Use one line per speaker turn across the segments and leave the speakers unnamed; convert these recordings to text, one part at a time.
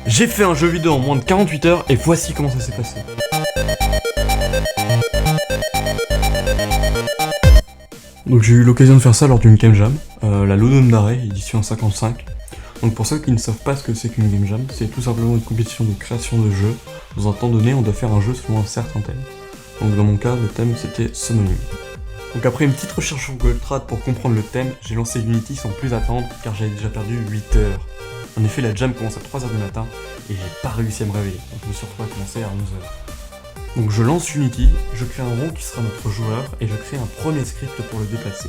J'ai fait un jeu vidéo en moins de 48 heures et voici comment ça s'est passé. Donc j'ai eu l'occasion de faire ça lors d'une game jam, la Lodome d'Arrêt, édition 55. Donc pour ceux qui ne savent pas ce que c'est qu'une game jam, c'est tout simplement une compétition de création de jeu. Dans un temps donné, on doit faire un jeu selon un certain thème. Donc dans mon cas, le thème c'était Summoning. Donc après une petite recherche sur Goldratt pour comprendre le thème, j'ai lancé Unity sans plus attendre car j'avais déjà perdu 8 heures. En effet, la jam commence à 3h du matin et j'ai pas réussi à me réveiller, donc je me suis retrouvé à commencer à 11h. Donc je lance Unity, je crée un rond qui sera notre joueur et je crée un premier script pour le déplacer.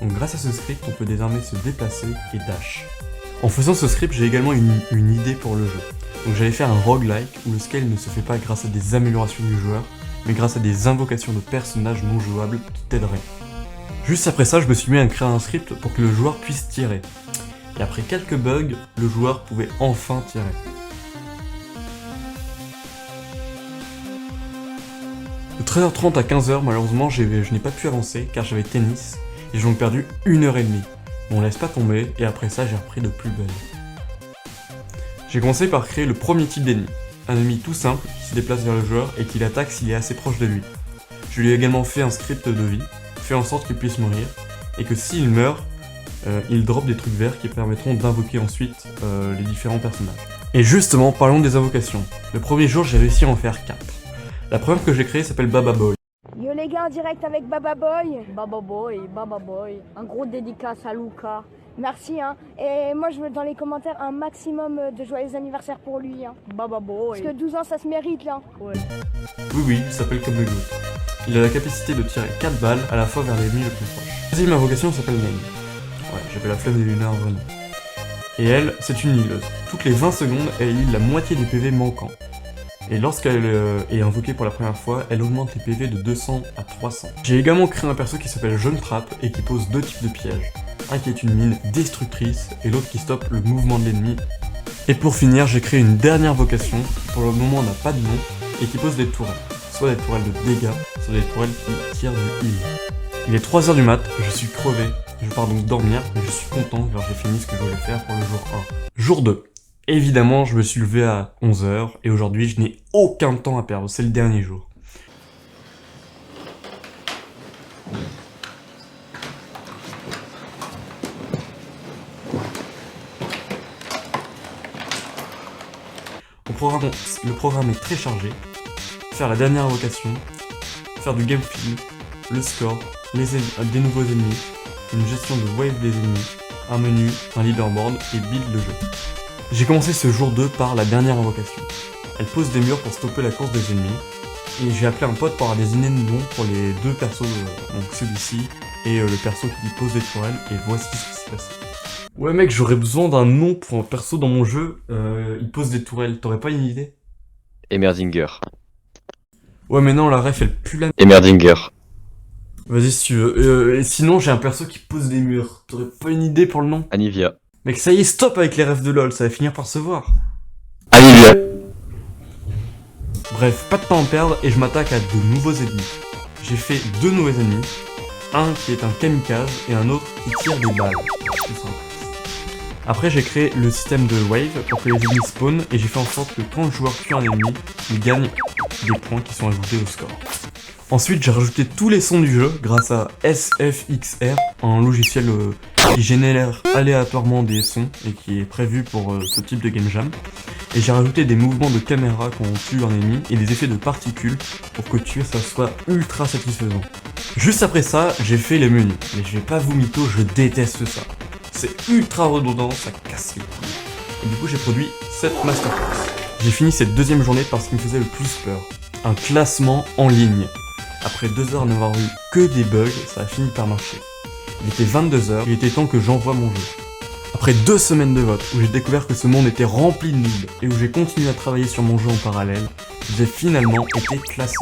Donc grâce à ce script, on peut désormais se déplacer et dash. En faisant ce script, j'ai également une idée pour le jeu. Donc j'allais faire un roguelike où le scale ne se fait pas grâce à des améliorations du joueur, mais grâce à des invocations de personnages non jouables qui t'aideraient. Juste après ça, je me suis mis à créer un script pour que le joueur puisse tirer. Et après quelques bugs, le joueur pouvait enfin tirer. De 13h30 à 15h, malheureusement, je n'ai pas pu avancer car j'avais tennis et j'ai donc perdu 1h30. Mais on laisse pas tomber et après ça, j'ai repris de plus belle. J'ai commencé par créer le premier type d'ennemi. Un ennemi tout simple qui se déplace vers le joueur et qui l'attaque s'il est assez proche de lui. Je lui ai également fait un script de vie, fait en sorte qu'il puisse mourir, et que s'il meurt, il drop des trucs verts qui permettront d'invoquer ensuite les différents personnages. Et justement, parlons des invocations. Le premier jour, j'ai réussi à en faire 4. La première que j'ai créée s'appelle Baba Boy.
Yo les gars, en direct avec Baba Boy. Baba Boy, Baba Boy. Un gros dédicace à Luca. Merci hein. Et moi je veux dans les commentaires un maximum de joyeux anniversaire pour lui hein. Baba Boy. Parce que 12 ans ça se mérite là. Ouais.
Oui, il s'appelle comme le goût. Il a la capacité de tirer 4 balles à la fois vers l'ennemi le plus proche. La deuxième invocation s'appelle Name. Ouais, j'avais la flemme des lunaires vraiment. Et elle, c'est une healeuse. Toutes les 20 secondes, elle heal la moitié des PV manquants. Et lorsqu'elle est invoquée pour la première fois, elle augmente les PV de 200 à 300. J'ai également créé un perso qui s'appelle Jeune Trap et qui pose 2 types de pièges. Un qui est une mine destructrice et l'autre qui stoppe le mouvement de l'ennemi. Et pour finir, j'ai créé une dernière vocation, qui pour le moment n'a pas de nom, et qui pose des tourelles. Soit des tourelles de dégâts, soit des tourelles qui tirent du heal. Il est 3h du mat, je suis crevé, je pars donc dormir, mais je suis content car j'ai fini ce que je voulais faire pour le jour 1. Jour 2. Évidemment, je me suis levé à 11h, et aujourd'hui je n'ai aucun temps à perdre, c'est le dernier jour. Le programme est très chargé. Faire la dernière invocation, faire du game fill, le score, des nouveaux ennemis, une gestion de wave des ennemis, un menu, un leaderboard et build le jeu. J'ai commencé ce jour 2 par la dernière invocation. Elle pose des murs pour stopper la course des ennemis, et j'ai appelé un pote pour avoir des idées de noms pour les deux persos, donc celui-ci et le perso qui pose des tourelles, et voici ce qui s'est passé. Ouais mec, j'aurais besoin d'un nom pour un perso dans mon jeu, il pose des tourelles, t'aurais pas une idée?
Emerdinger.
Ouais mais non, la ref elle pue la...
Emerdinger.
Vas-y si tu veux, et sinon j'ai un perso qui pose des murs, t'aurais pas une idée pour le nom?
Anivia.
Mec ça y est, stop avec les refs de LoL, ça va finir par se voir.
Anivia.
Bref, pas de temps à perdre et je m'attaque à de nouveaux ennemis. J'ai fait 2 nouveaux ennemis, un qui est un kamikaze et un autre qui tire des balles. C'est simple. Après j'ai créé le système de wave pour que les ennemis spawnent et j'ai fait en sorte que quand le joueur tue un ennemi, il gagne des points qui sont ajoutés au score. Ensuite j'ai rajouté tous les sons du jeu grâce à SFXR, un logiciel qui génère aléatoirement des sons et qui est prévu pour ce type de game jam. Et j'ai rajouté des mouvements de caméra quand on tue un ennemi et des effets de particules pour que tuer ça soit ultra satisfaisant. Juste après ça, j'ai fait les menus. Mais je vais pas vous mytho, je déteste ça. C'est ultra redondant, ça casse les couilles. Et du coup j'ai produit cette masterclass. J'ai fini cette deuxième journée par ce qui me faisait le plus peur. Un classement en ligne. Après 2 heures n'avoir eu que des bugs, ça a fini par marcher. Il était 22h, il était temps que j'envoie mon jeu. Après 2 semaines de vote, où j'ai découvert que ce monde était rempli de noobs, et où j'ai continué à travailler sur mon jeu en parallèle, j'ai finalement été classé.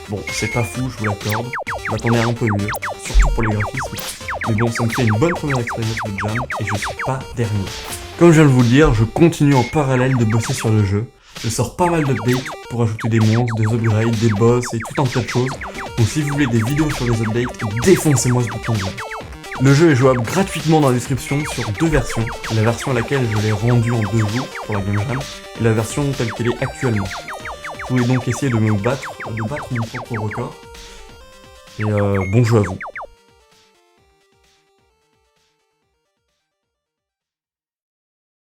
Bon, c'est pas fou, je vous l'accorde, je m'attendais un peu mieux, surtout pour les graphismes, mais bon, ça me fait une bonne première expérience de jam, et je suis pas dernier. Comme je viens de vous le dire, je continue en parallèle de bosser sur le jeu, je sors pas mal d'updates pour ajouter des monstres, des upgrades, des boss et tout un tas de choses, donc si vous voulez des vidéos sur les updates, défoncez-moi ce bouton bleu. Le jeu est jouable gratuitement dans la description sur 2 versions, la version à laquelle je l'ai rendu en 2 jours pour la Game Jam, et la version telle qu'elle est actuellement. Vous pouvez donc essayer de battre mon propre record, et bon jeu à vous.